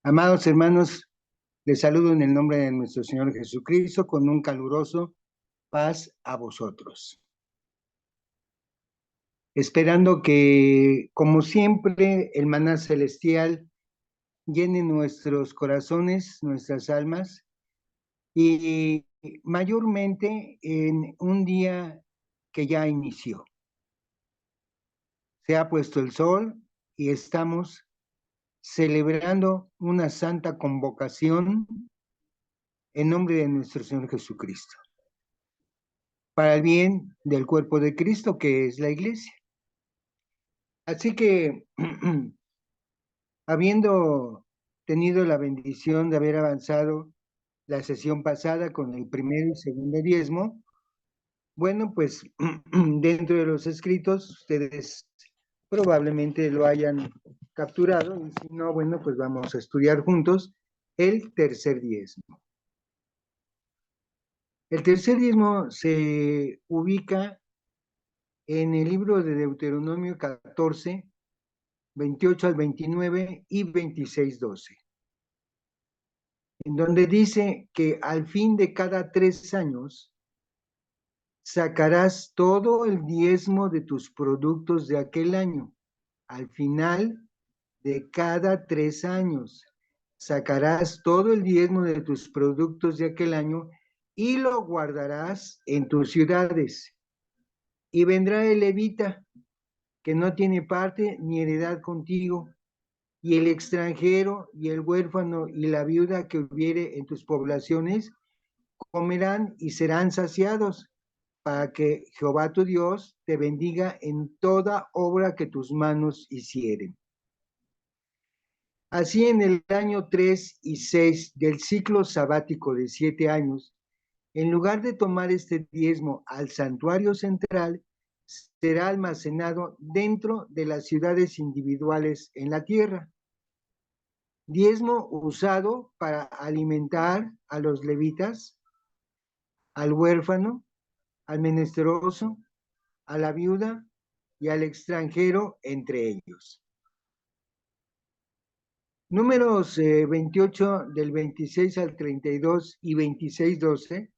Amados hermanos, les saludo en el nombre de nuestro Señor Jesucristo con un caluroso paz a vosotros. Esperando que, como siempre, el maná celestial llene nuestros corazones, nuestras almas, y mayormente en un día que ya inició. Se ha puesto el sol y estamos celebrando una santa convocación en nombre de nuestro Señor Jesucristo, para el bien del cuerpo de Cristo, que es la iglesia. Así que, habiendo tenido la bendición de haber avanzado la sesión pasada con el primer y segundo diezmo, bueno, pues dentro de los escritos ustedes probablemente lo hayan capturado, y si no, bueno, pues vamos a estudiar juntos el tercer diezmo. El tercer diezmo se ubica en el libro de Deuteronomio 14, 28 al 29 y 26, 12, en donde dice que al fin de cada 3 años sacarás todo el diezmo de tus productos de aquel año. Al final de cada 3 años sacarás todo el diezmo de tus productos de aquel año y lo guardarás en tus ciudades. Y vendrá el levita, que no tiene parte ni heredad contigo, y el extranjero y el huérfano y la viuda que hubiere en tus poblaciones comerán y serán saciados, para que Jehová tu Dios te bendiga en toda obra que tus manos hicieren. Así en el año 3 y 6 del ciclo sabático de 7 años, en lugar de tomar este diezmo al santuario central, será almacenado dentro de las ciudades individuales en la tierra. Diezmo usado para alimentar a los levitas, al huérfano, al menesteroso, a la viuda y al extranjero entre ellos. Números 28 del 26 al 32 y 26, 12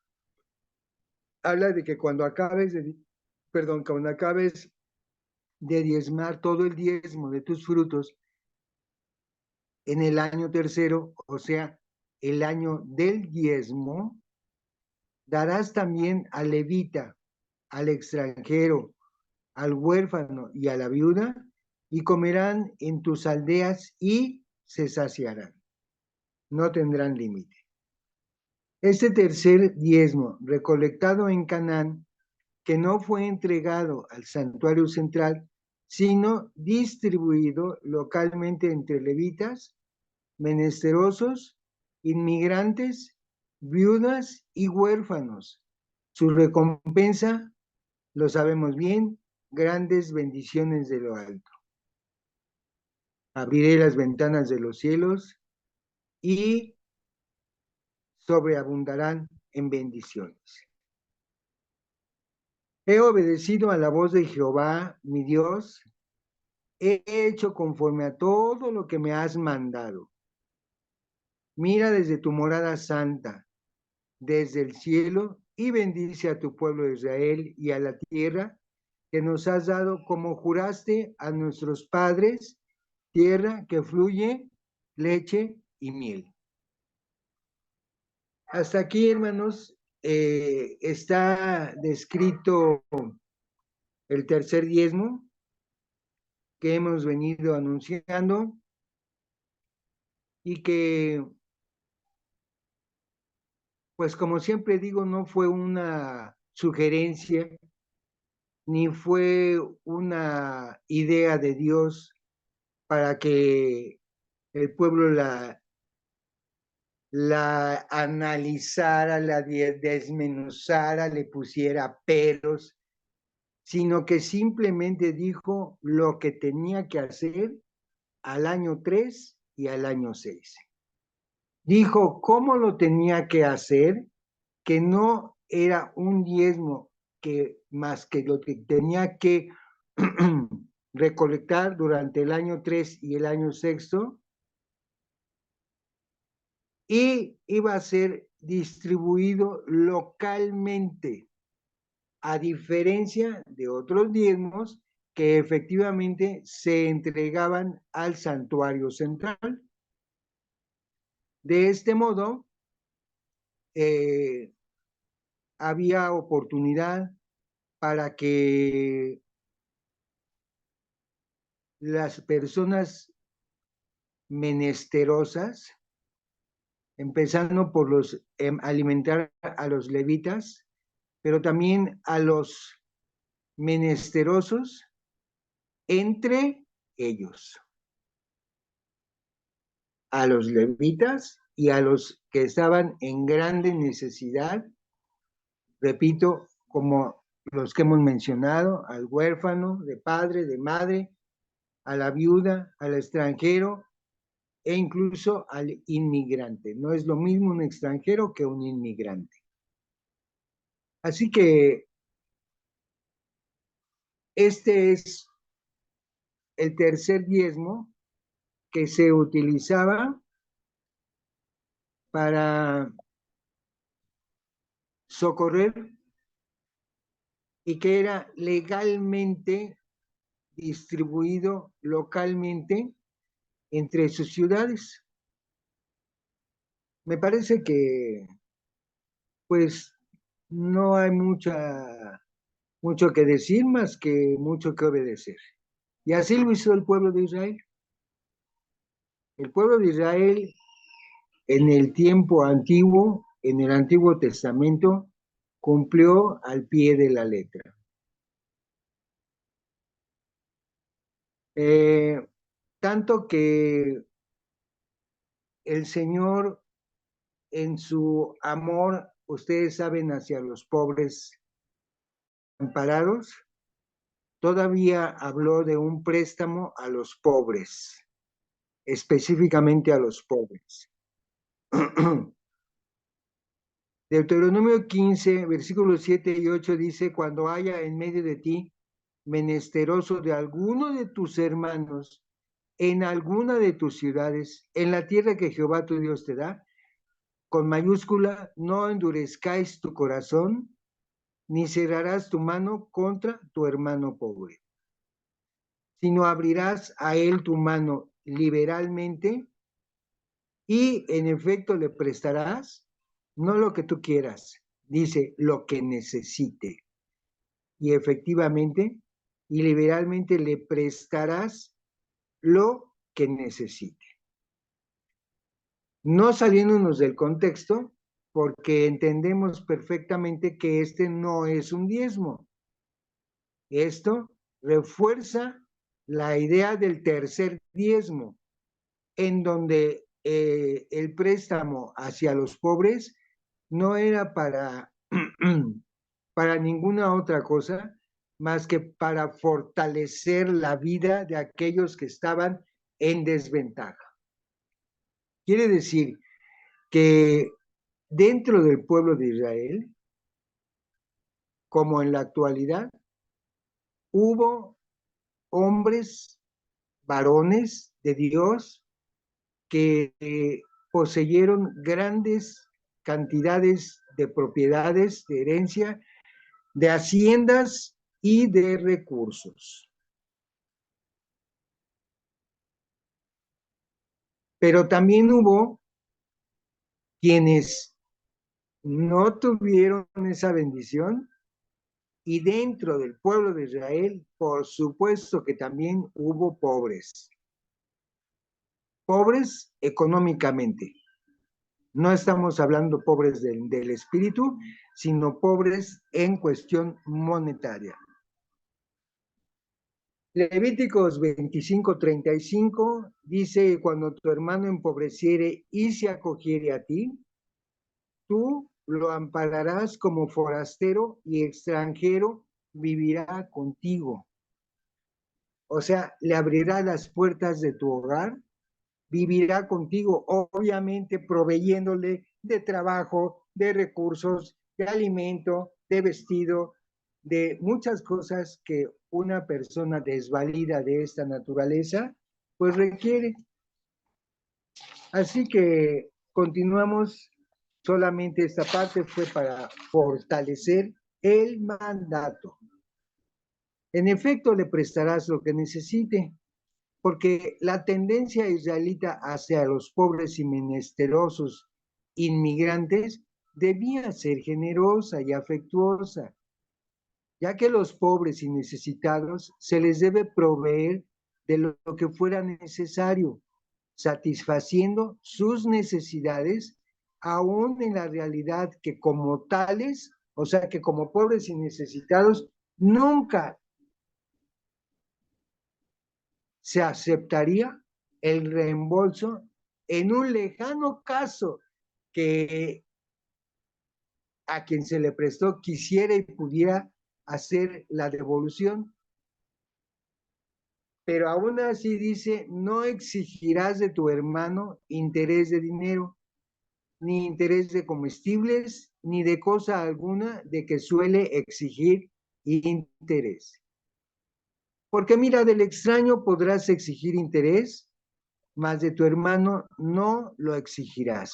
habla de que cuando acabes de diezmar todo el diezmo de tus frutos en el año tercero, o sea, el año del diezmo, darás también al levita, al extranjero, al huérfano y a la viuda, y comerán en tus aldeas y se saciarán. No tendrán límite. Este tercer diezmo, recolectado en Canaán, que no fue entregado al santuario central, sino distribuido localmente entre levitas, menesterosos, inmigrantes, viudas y huérfanos. Su recompensa, lo sabemos bien, grandes bendiciones de lo alto. Abriré las ventanas de los cielos y sobreabundarán en bendiciones. He obedecido a la voz de Jehová, mi Dios, he hecho conforme a todo lo que me has mandado. Mira desde tu morada santa, desde el cielo, y bendice a tu pueblo de Israel y a la tierra que nos has dado, como juraste a nuestros padres, tierra que fluye leche y miel. Hasta aquí, hermanos, está descrito el tercer diezmo que hemos venido anunciando y que, pues como siempre digo, no fue una sugerencia ni fue una idea de Dios para que el pueblo la analizara, la desmenuzara, le pusiera peros, sino que simplemente dijo lo que tenía que hacer al año 3 y al año 6. Dijo cómo lo tenía que hacer, que no era un diezmo que más que lo que tenía que recolectar durante el año 3 y el año 6, y iba a ser distribuido localmente, a diferencia de otros diezmos que efectivamente se entregaban al santuario central. De este modo, había oportunidad para que las personas menesterosas, empezando por alimentar a los levitas, pero también a los menesterosos entre ellos, a los levitas y a los que estaban en grande necesidad, repito, como los que hemos mencionado, al huérfano, de padre, de madre, a la viuda, al extranjero e incluso al inmigrante. No es lo mismo un extranjero que un inmigrante. Así que este es el tercer diezmo que se utilizaba para socorrer y que era legalmente distribuido localmente entre sus ciudades. Me parece que pues no hay mucho que decir más que mucho que obedecer. Y así lo hizo el pueblo de Israel. El pueblo de Israel en el tiempo antiguo, en el Antiguo Testamento, cumplió al pie de la letra. Tanto que el Señor, en su amor, ustedes saben, hacia los pobres amparados, todavía habló de un préstamo a los pobres, específicamente a los pobres. Deuteronomio 15, versículos 7 y 8 dice: cuando haya en medio de ti menesteroso de alguno de tus hermanos en alguna de tus ciudades, en la tierra que Jehová tu Dios te da, con mayúscula, no endurezcáis tu corazón, ni cerrarás tu mano contra tu hermano pobre, sino abrirás a él tu mano liberalmente y en efecto le prestarás, no lo que tú quieras, dice lo que necesite. Y efectivamente, y liberalmente le prestarás lo que necesite. No saliéndonos del contexto, porque entendemos perfectamente que este no es un diezmo. Esto refuerza la idea del tercer diezmo, en donde el préstamo hacia los pobres no era para ninguna otra cosa más que para fortalecer la vida de aquellos que estaban en desventaja. Quiere decir que dentro del pueblo de Israel, como en la actualidad, hubo hombres, varones de Dios, que poseyeron grandes cantidades de propiedades, de herencia, de haciendas y de recursos. Pero también hubo quienes no tuvieron esa bendición y dentro del pueblo de Israel, por supuesto que también hubo pobres. Pobres económicamente. No estamos hablando pobres del espíritu, sino pobres en cuestión monetaria. Levíticos 25:35 dice: cuando tu hermano empobreciere y se acogiere a ti, tú lo ampararás como forastero y extranjero vivirá contigo. O sea, le abrirá las puertas de tu hogar, vivirá contigo, obviamente proveyéndole de trabajo, de recursos, de alimento, de vestido, de muchas cosas que una persona desvalida de esta naturaleza, pues requiere. Así que continuamos, solamente esta parte fue para fortalecer el mandato. En efecto, le prestarás lo que necesite, porque la tendencia israelita hacia los pobres y menesterosos inmigrantes debía ser generosa y afectuosa, ya que los pobres y necesitados se les debe proveer de lo que fuera necesario, satisfaciendo sus necesidades, aún en la realidad que como tales, o sea que como pobres y necesitados, nunca se aceptaría el reembolso en un lejano caso que a quien se le prestó quisiera y pudiera hacer la devolución. Pero aún así dice, no exigirás de tu hermano interés de dinero, ni interés de comestibles, ni de cosa alguna de que suele exigir interés. Porque mira, del extraño podrás exigir interés, mas de tu hermano no lo exigirás.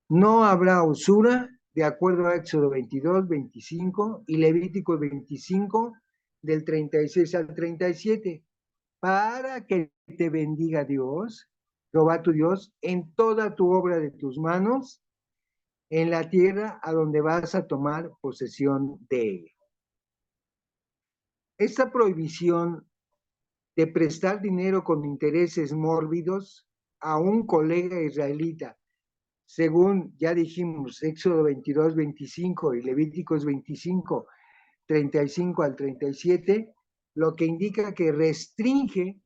No habrá usura, de acuerdo a Éxodo 22, 25 y Levítico 25, del 36 al 37, para que te bendiga Dios, Jehová tu Dios, en toda tu obra de tus manos, en la tierra a donde vas a tomar posesión de ella. Esta prohibición de prestar dinero con intereses mórbidos a un colega israelita, según ya dijimos, Éxodo 22, 25 y Levíticos 25, 35 al 37, lo que indica que restringe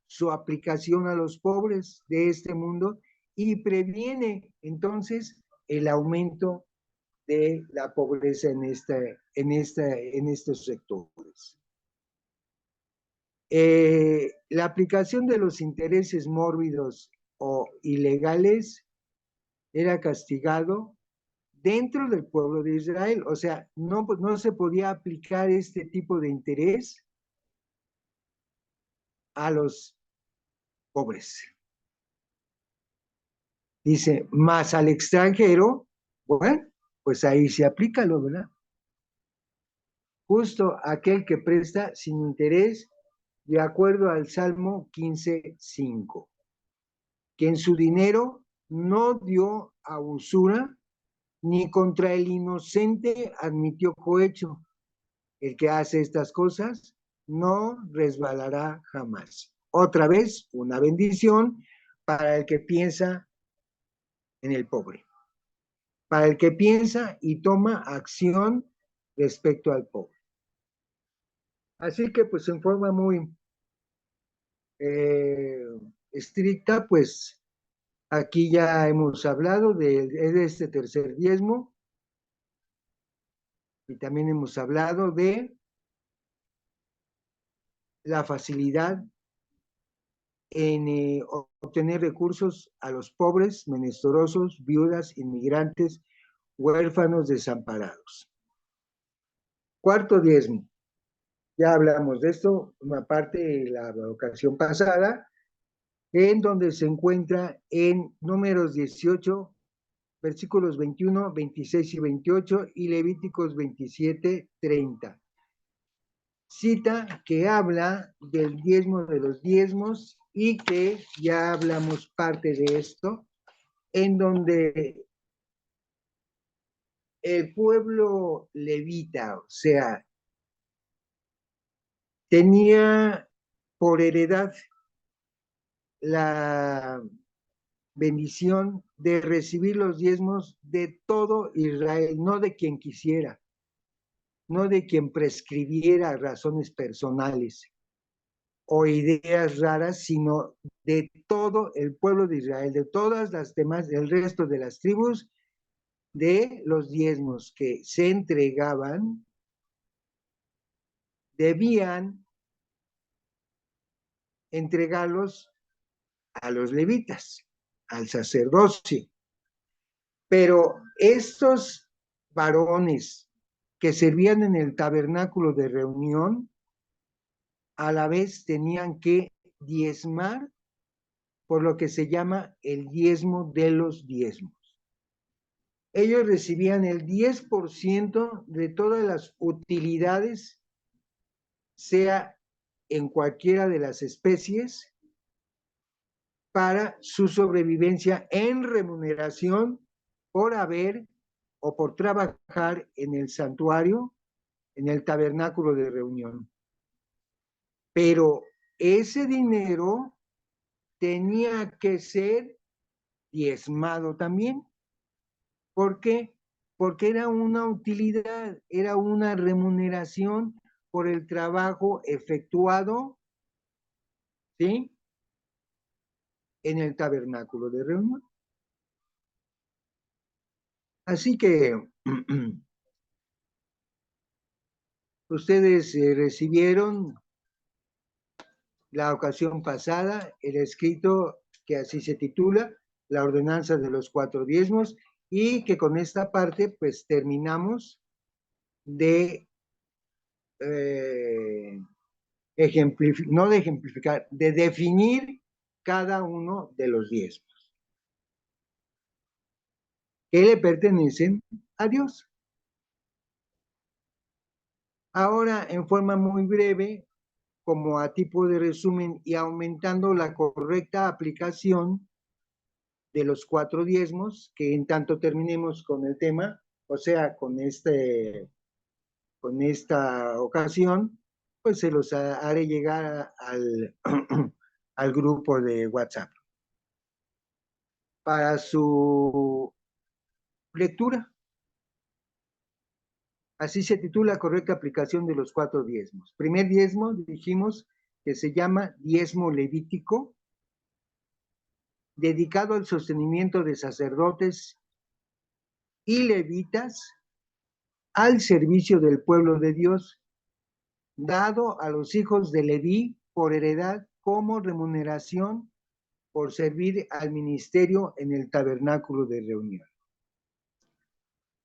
su aplicación a los pobres de este mundo y previene entonces el aumento de la pobreza en estos sectores. La aplicación de los intereses mórbidos o ilegales era castigado dentro del pueblo de Israel, o sea, no se podía aplicar este tipo de interés a los pobres. Dice, más al extranjero, bueno, pues ahí se aplica lo, ¿verdad? Justo aquel que presta sin interés, de acuerdo al Salmo 15:5, que en su dinero no dio a usura, ni contra el inocente admitió cohecho. El que hace estas cosas no resbalará jamás. Otra vez, una bendición para el que piensa en el pobre, para el que piensa y toma acción respecto al pobre. Así que, pues, en forma muy estricta, pues, aquí ya hemos hablado de este tercer diezmo y también hemos hablado de la facilidad en obtener recursos a los pobres, menesterosos, viudas, inmigrantes, huérfanos, desamparados. Cuarto diezmo. Ya hablamos de esto, una parte de la ocasión pasada, en donde se encuentra en Números 18, versículos 21, 26 y 28 y Levíticos 27, 30. Cita que habla del diezmo de los diezmos y que ya hablamos parte de esto, en donde el pueblo levita, o sea, tenía por heredad la bendición de recibir los diezmos de todo Israel, no de quien quisiera, no de quien prescribiera razones personales o ideas raras, sino de todo el pueblo de Israel, de todas las demás, del resto de las tribus, de los diezmos que se entregaban, debían entregarlos a los levitas, al sacerdocio. Pero estos varones que servían en el tabernáculo de reunión, a la vez tenían que diezmar por lo que se llama el diezmo de los diezmos. Ellos recibían el 10% de todas las utilidades, sea en cualquiera de las especies, para su sobrevivencia en remuneración por haber o por trabajar en el santuario, en el tabernáculo de reunión. Pero ese dinero tenía que ser diezmado también. ¿Por qué? Porque era una utilidad, era una remuneración por el trabajo efectuado, ¿sí?, en el tabernáculo de reunión. Así que ustedes recibieron la ocasión pasada el escrito que así se titula, la ordenanza de los 4 diezmos, y que con esta parte pues terminamos de no de ejemplificar, de definir cada uno de los diezmos que le pertenecen a Dios. Ahora, en forma muy breve, como a tipo de resumen y aumentando la correcta aplicación de los 4 diezmos, que en tanto terminemos con el tema, o sea, con esta ocasión, pues se los haré llegar al, al grupo de WhatsApp para su lectura. Así se titula correcta aplicación de los 4 diezmos. Primer diezmo, dijimos que se llama diezmo levítico, dedicado al sostenimiento de sacerdotes y levitas al servicio del pueblo de Dios, dado a los hijos de Leví por heredad como remuneración por servir al ministerio en el tabernáculo de reunión.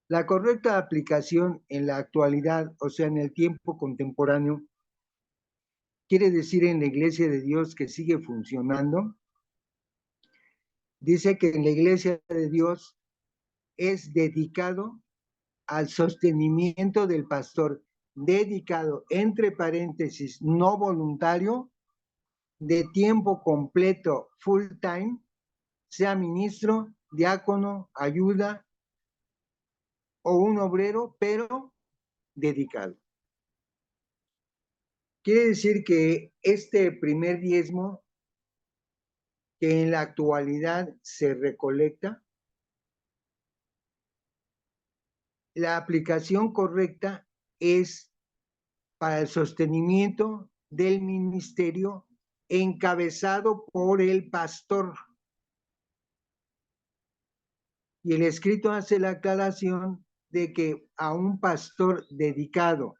La correcta aplicación en la actualidad, o sea, en el tiempo contemporáneo, quiere decir en la Iglesia de Dios que sigue funcionando. Dice que en la Iglesia de Dios es dedicado al sostenimiento del pastor, dedicado, entre paréntesis, no voluntario, de tiempo completo, full time, sea ministro, diácono, ayuda o un obrero, pero dedicado. Quiere decir que este primer diezmo que en la actualidad se recolecta, la aplicación correcta es para el sostenimiento del ministerio encabezado por el pastor. Y el escrito hace la aclaración de que a un pastor dedicado,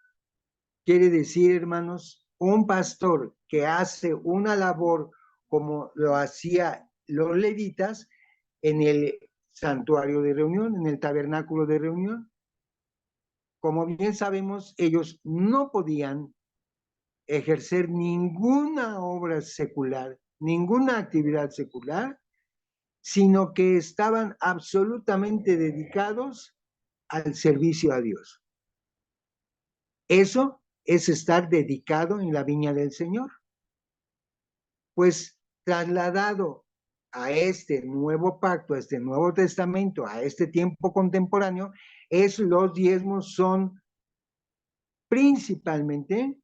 quiere decir, hermanos, un pastor que hace una labor como lo hacía los levitas en el santuario de reunión, en el tabernáculo de reunión. Como bien sabemos, ellos no podían ejercer ninguna obra secular, ninguna actividad secular, sino que estaban absolutamente dedicados al servicio a Dios. Eso es estar dedicado en la viña del Señor. Pues trasladado a este nuevo pacto, a este nuevo testamento, a este tiempo contemporáneo, los diezmos son principalmente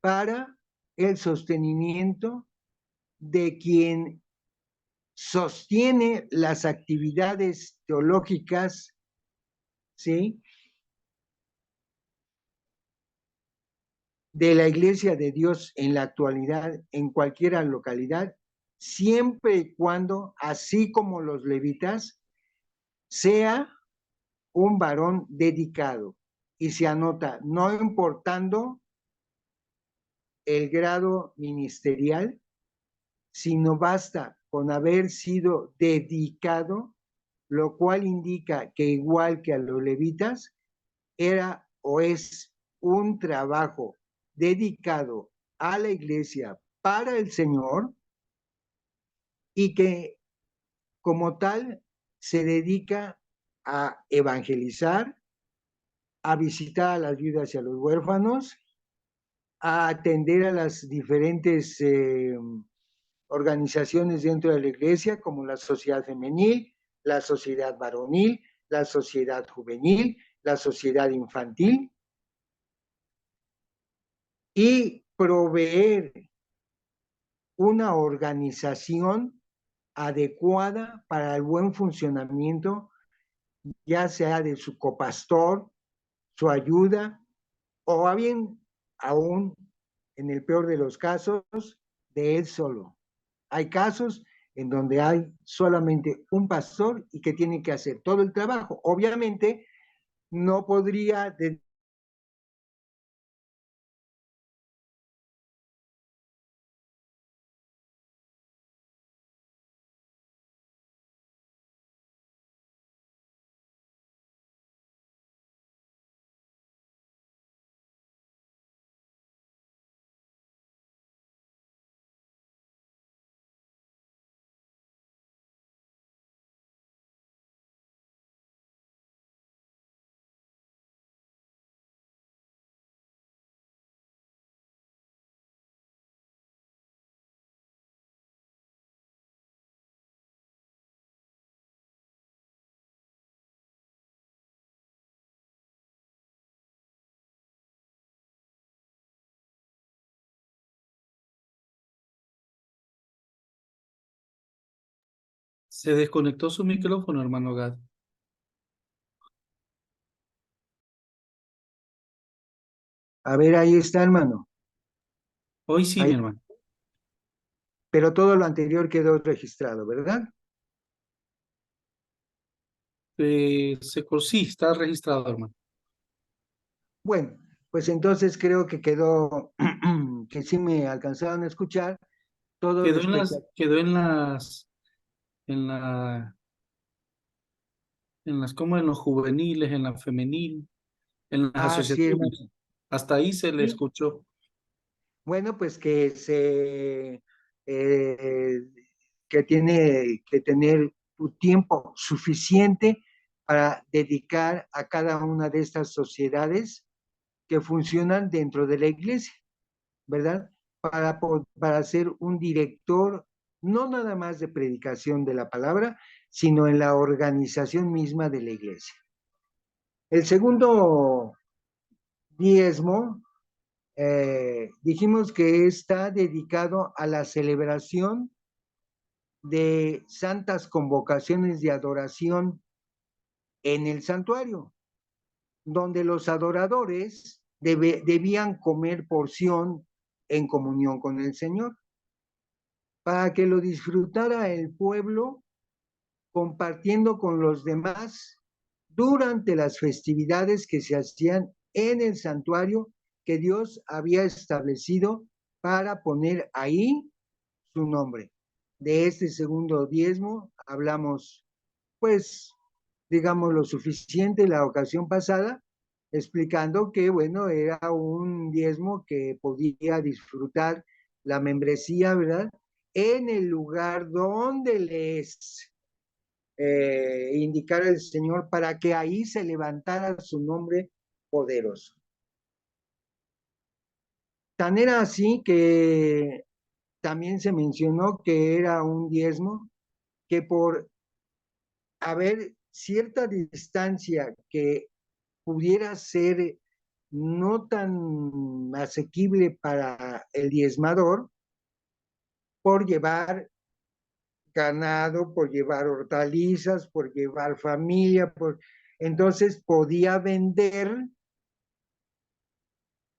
para el sostenimiento de quien sostiene las actividades teológicas, ¿sí?, de la Iglesia de Dios en la actualidad, en cualquier localidad, siempre y cuando, así como los levitas, sea un varón dedicado. Y se anota, no importando el grado ministerial, sino basta con haber sido dedicado, lo cual indica que igual que a los levitas, era o es un trabajo dedicado a la iglesia para el Señor, y que como tal se dedica a evangelizar, a visitar a las viudas y a los huérfanos, a atender a las diferentes organizaciones dentro de la iglesia, como la sociedad femenil, la sociedad varonil, la sociedad juvenil, la sociedad infantil, y proveer una organización adecuada para el buen funcionamiento, ya sea de su copastor, su ayuda, o bien aún, en el peor de los casos, de él solo. Hay casos en donde hay solamente un pastor y que tiene que hacer todo el trabajo. Obviamente, no podría Se desconectó su micrófono, hermano Gad. A ver, ahí está, hermano. Hoy sí, mi Ahí, hermano. pero todo lo anterior quedó registrado, ¿verdad? Sí, está registrado, hermano. Bueno, pues entonces creo que quedó, que sí me alcanzaron a escuchar todo Quedó en respecto a... las, quedó en la, como en los juveniles, en la femenil, en las Ah, sí, asociaciones. hermano. Hasta ahí se le Sí. escuchó. Bueno, pues eh, que tiene que tener tu tiempo suficiente para dedicar a cada una de estas sociedades que funcionan dentro de la iglesia, ¿verdad? Para ser un director, no nada más de predicación de la palabra, sino en la organización misma de la iglesia. El segundo diezmo, dijimos que está dedicado a la celebración de santas convocaciones de adoración en el santuario, donde los adoradores debían comer porción en comunión con el Señor, para que lo disfrutara el pueblo compartiendo con los demás durante las festividades que se hacían en el santuario que Dios había establecido para poner ahí su nombre. De este segundo diezmo hablamos, pues, digamos, lo suficiente la ocasión pasada, explicando que, bueno, era un diezmo que podía disfrutar la membresía, ¿verdad? En el lugar donde les indicara el Señor para que ahí se levantara su nombre poderoso. Tan era así que también se mencionó que era un diezmo que por haber cierta distancia que pudiera ser no tan asequible para el diezmador, por llevar ganado, por llevar hortalizas, por llevar familia, entonces podía vender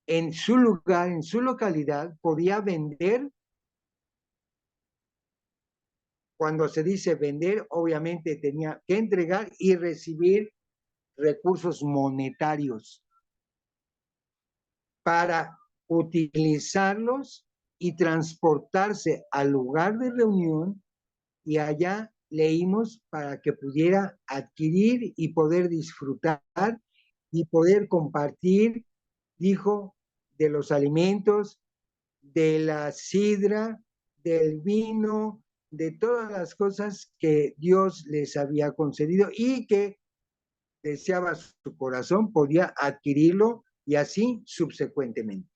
en su lugar, en su localidad, podía vender. Cuando se dice vender, obviamente tenía que entregar y recibir recursos monetarios para utilizarlos y transportarse al lugar de reunión, y allá leímos para que pudiera adquirir y poder disfrutar y poder compartir, dijo, de los alimentos, de la sidra, del vino, de todas las cosas que Dios les había concedido y que deseaba su corazón, podía adquirirlo y así subsecuentemente.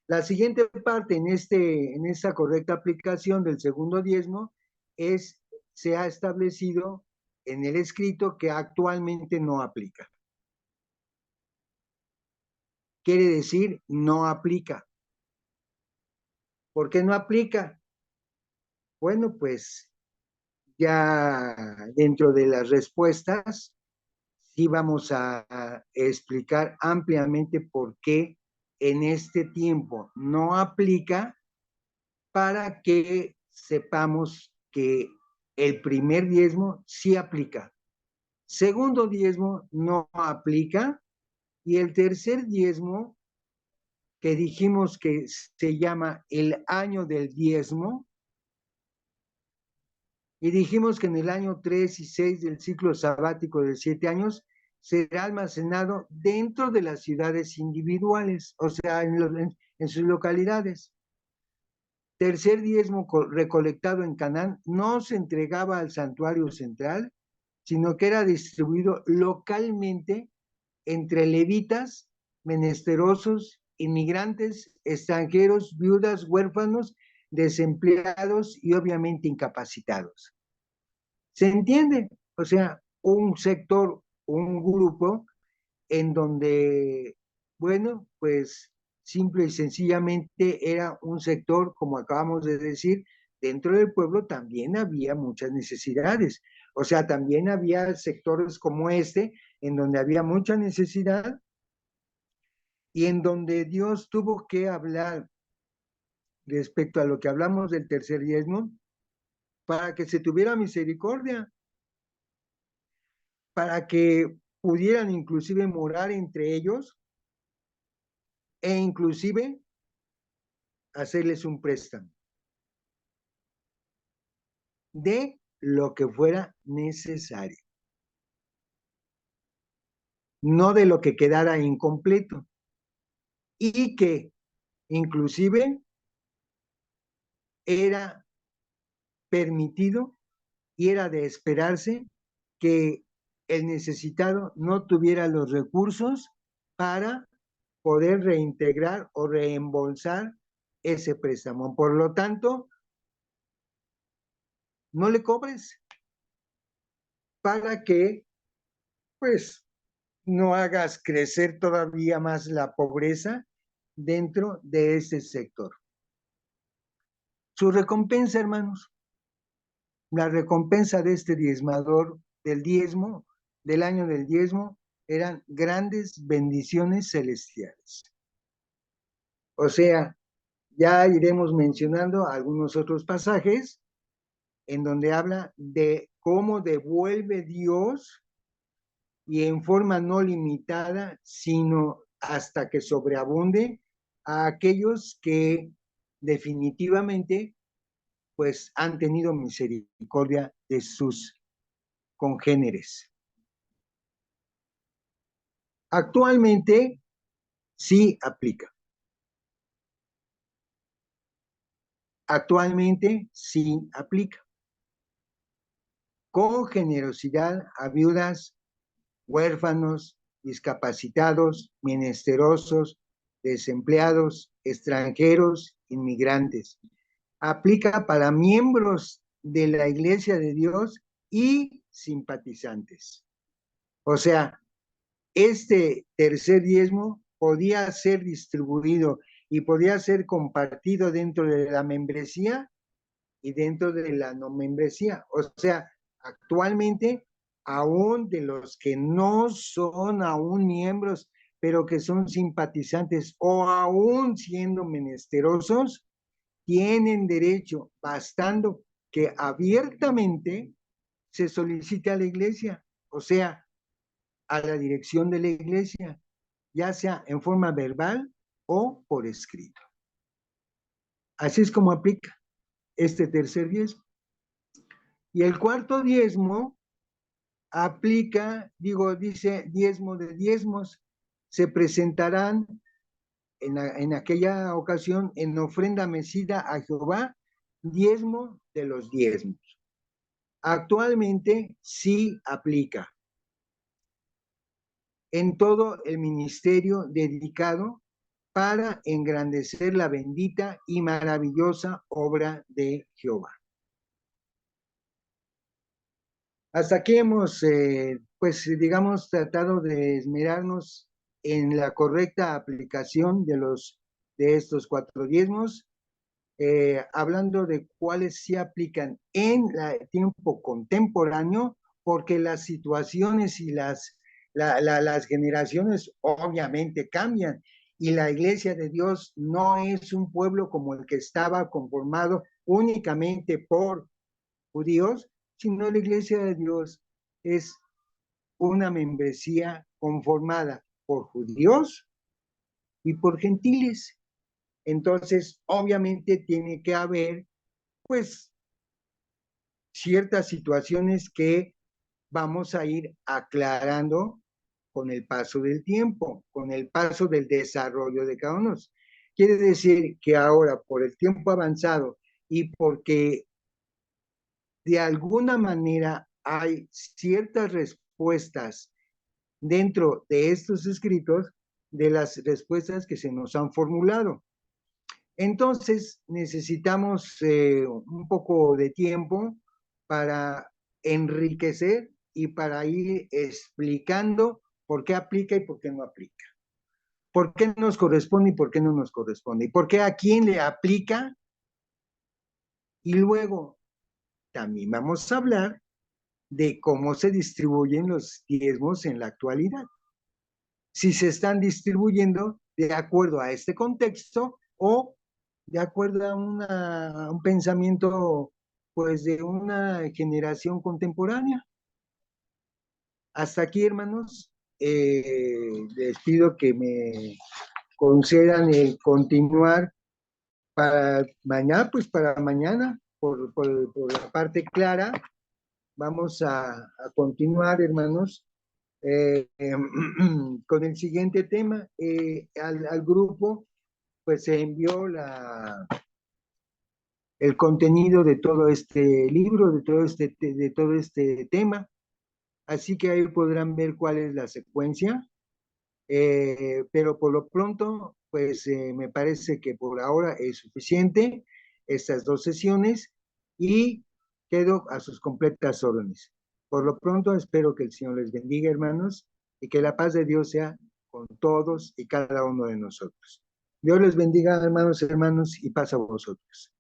La siguiente parte en esta correcta aplicación del segundo diezmo se ha establecido en el escrito que actualmente no aplica. Quiere decir, no aplica. ¿Por qué no aplica? Bueno, pues ya dentro de las respuestas, sí vamos a explicar ampliamente por qué en este tiempo no aplica, para que sepamos que el primer diezmo sí aplica. Segundo diezmo no aplica. Y el tercer diezmo, que dijimos que se llama el año del diezmo, y dijimos que en el año 3 y 6 del ciclo sabático de 7 años será almacenado dentro de las ciudades individuales, o sea, en sus localidades. Tercer diezmo recolectado en Canaán no se entregaba al santuario central, sino que era distribuido localmente entre levitas, menesterosos, inmigrantes, extranjeros, viudas, huérfanos, desempleados y obviamente incapacitados. ¿Se entiende? O sea, un sector, un grupo en donde, bueno, pues simple y sencillamente era un sector, como acabamos de decir, dentro del pueblo también había muchas necesidades. O sea, también había sectores como este, en donde había mucha necesidad y en donde Dios tuvo que hablar respecto a lo que hablamos del tercer diezmo, para que se tuviera misericordia, para que pudieran inclusive morar entre ellos e inclusive hacerles un préstamo de lo que fuera necesario, no de lo que quedara incompleto, y que inclusive era permitido y era de esperarse que el necesitado no tuviera los recursos para poder reintegrar o reembolsar ese préstamo. Por lo tanto, no le cobres para que, pues, no hagas crecer todavía más la pobreza dentro de ese sector. Su recompensa, hermanos, la recompensa de este diezmador del diezmo, del año del diezmo, eran grandes bendiciones celestiales. O sea, ya iremos mencionando algunos otros pasajes en donde habla de cómo devuelve Dios y en forma no limitada, sino hasta que sobreabunde a aquellos que definitivamente pues han tenido misericordia de sus congéneres. Actualmente sí aplica. Actualmente sí aplica. Con generosidad a viudas, huérfanos, discapacitados, menesterosos, desempleados, extranjeros, inmigrantes. Aplica para miembros de la Iglesia de Dios y simpatizantes. O sea, este tercer diezmo podía ser distribuido y podía ser compartido dentro de la membresía y dentro de la no membresía. O sea, actualmente, aún de los que no son aún miembros, pero que son simpatizantes o aún siendo menesterosos, tienen derecho, bastando que abiertamente se solicite a la iglesia, o sea, a la dirección de la iglesia, ya sea en forma verbal o por escrito. Así es como aplica este tercer diezmo. Y el cuarto diezmo aplica, dice diezmo de diezmos, se presentarán en aquella ocasión en ofrenda mecida a Jehová diezmo de los diezmos. Actualmente sí aplica en todo el ministerio dedicado para engrandecer la bendita y maravillosa obra de Jehová. Hasta aquí hemos, pues, digamos, tratado de esmerarnos en la correcta aplicación de estos 4 diezmos, hablando de cuáles se aplican en el tiempo contemporáneo, porque las situaciones y las generaciones obviamente cambian, y la iglesia de Dios no es un pueblo como el que estaba conformado únicamente por judíos, sino la iglesia de Dios es una membresía conformada por judíos y por gentiles. Entonces, obviamente tiene que haber, pues, ciertas situaciones que vamos a ir aclarando con el paso del tiempo, con el paso del desarrollo de cada uno. Quiere decir que ahora, por el tiempo avanzado y porque de alguna manera hay ciertas respuestas dentro de estos escritos de las respuestas que se nos han formulado. Entonces necesitamos un poco de tiempo para enriquecer y para ir explicando por qué aplica y por qué no aplica. ¿Por qué nos corresponde y por qué no nos corresponde? ¿Y por qué a quién le aplica? Y luego también vamos a hablar de cómo se distribuyen los diezmos en la actualidad. Si se están distribuyendo de acuerdo a este contexto o de acuerdo a un pensamiento, pues, de una generación contemporánea. Hasta aquí, hermanos, les pido que me concedan el continuar para mañana, pues para mañana, por la parte clara. Vamos a continuar, hermanos, con el siguiente tema. Al grupo, pues se envió el contenido de todo este libro, de todo este tema, así que ahí podrán ver cuál es la secuencia, pero por lo pronto, pues me parece que por ahora es suficiente estas 2 sesiones y quedo a sus completas órdenes. Por lo pronto, espero que el Señor les bendiga, hermanos, y que la paz de Dios sea con todos y cada uno de nosotros. Dios les bendiga, hermanos, y paz a vosotros.